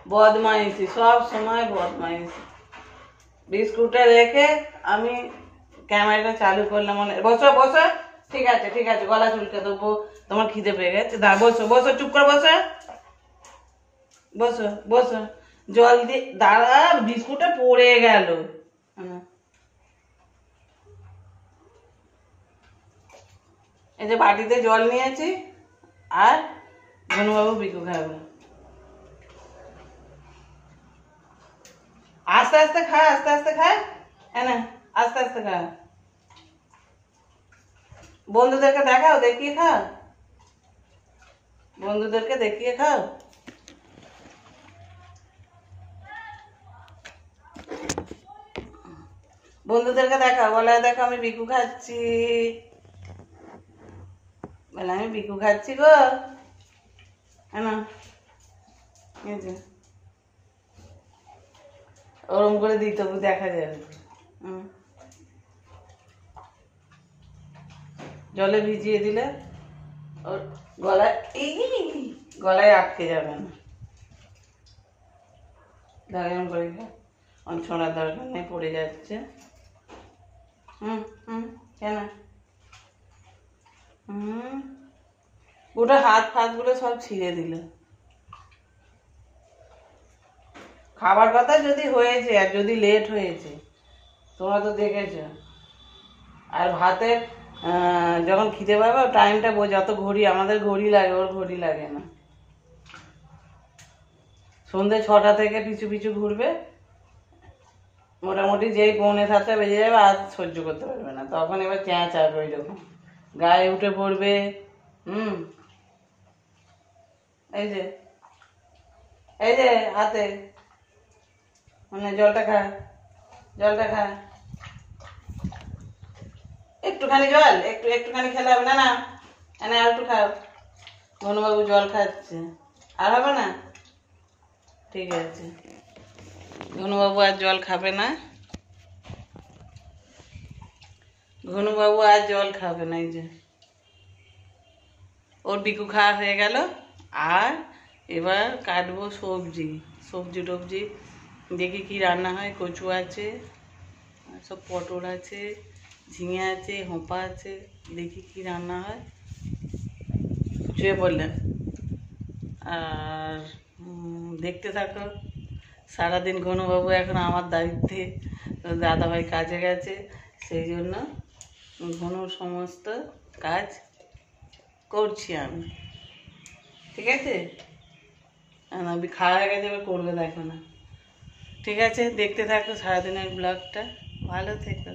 বদমাইশি, সব সময় বদমাইশি। বিস্কুটটা রেখে আমি ক্যামেরাটা চালু করলাম। বসো বসো, ঠিক আছে ঠিক আছে, গলা চুলকে দেবো, তোমার খিদে পেয়ে গেছে। বসো বসো, চুপ করে বসো, বসো বসো। জল দিয়ে দাঁড়া, বিস্কুটটা পড়ে গেল। এই যে বাটিতে জল নিয়েছি, আর ধনুবাবু বিকু খাবে। আস্তে আস্তে খা, আস্তে আস্তে খা, না আস্তে আস্তে খা। বন্ধুদেরকে দেখাও, দেখিয়ে খাও, বন্ধুদেরকে দেখিয়ে খাও। বন্ধুদেরকে দেখাও, বলে দেখো আমি বিকু খাচ্ছি, বলে আমি বিকু খাচ্ছি গো। না ওরম করে দিই, তবু দেখা যাবে। জলে ভিজিয়ে দিলে ওর গলায় গলায় আটকে যাবে না। এরকম করে ছোঁড়ার দরকার নেই, পড়ে যাচ্ছে। কেন গোটা হাত ফাত গুলো সব ছিঁড়ে দিল। খাবার কথা যদি হয়েছে, আর যদি লেট হয়েছে, তোমরা তো দেখেছ। আর ভাতের যখন খিদে পাবে টাইমটা যত ঘড়ি, আমাদের ঘড়ি লাগে, ওর ঘড়ি লাগে না। সন্ধ্যে 6টা থেকে পিছু পিছু ঘুরবে, মোটামুটি যেই 6:45 বেজে যাবে আর সহ্য করতে পারবে না, তখন এবার চেঁচাবে, ওই রকম গায়ে উঠে পড়বে। এই যে এই যে হাতে জলটা খা, জলটা খা, একটুখানি জল, একটুখানি খেলে হবে না। না আর একটু খাও। ধনুবাবু জল খাচ্ছে, আর হবে না? ঠিক আছে, ধনুবাবু আর জল খাবে না, ধনুবাবু আর জল খাবে না। এই যে ওর বিকু খাওয়া হয়ে গেল, আর এবার কাটবো সবজি, সবজি টবজি দেখি কি রান্না হয়। কচু আছে, সব পটল আছে, ঝিঙে আছে, হোঁপা আছে, দেখি কি রান্না হয়। শুয়ে পড়লেন, আর দেখতে থাকো সারাদিন। ঘনবাবু এখন আমার দায়িত্বে, দাদাভাই কাজে গেছে, সেই জন্য ঘনুর সমস্ত কাজ করছি আমি। ঠিক আছে, খাওয়া হয়ে গেছে, এবার করবে, দেখো না। ঠিক আছে, দেখতে থাকো সারাদিনের ব্লগটা, ভালো থেকো।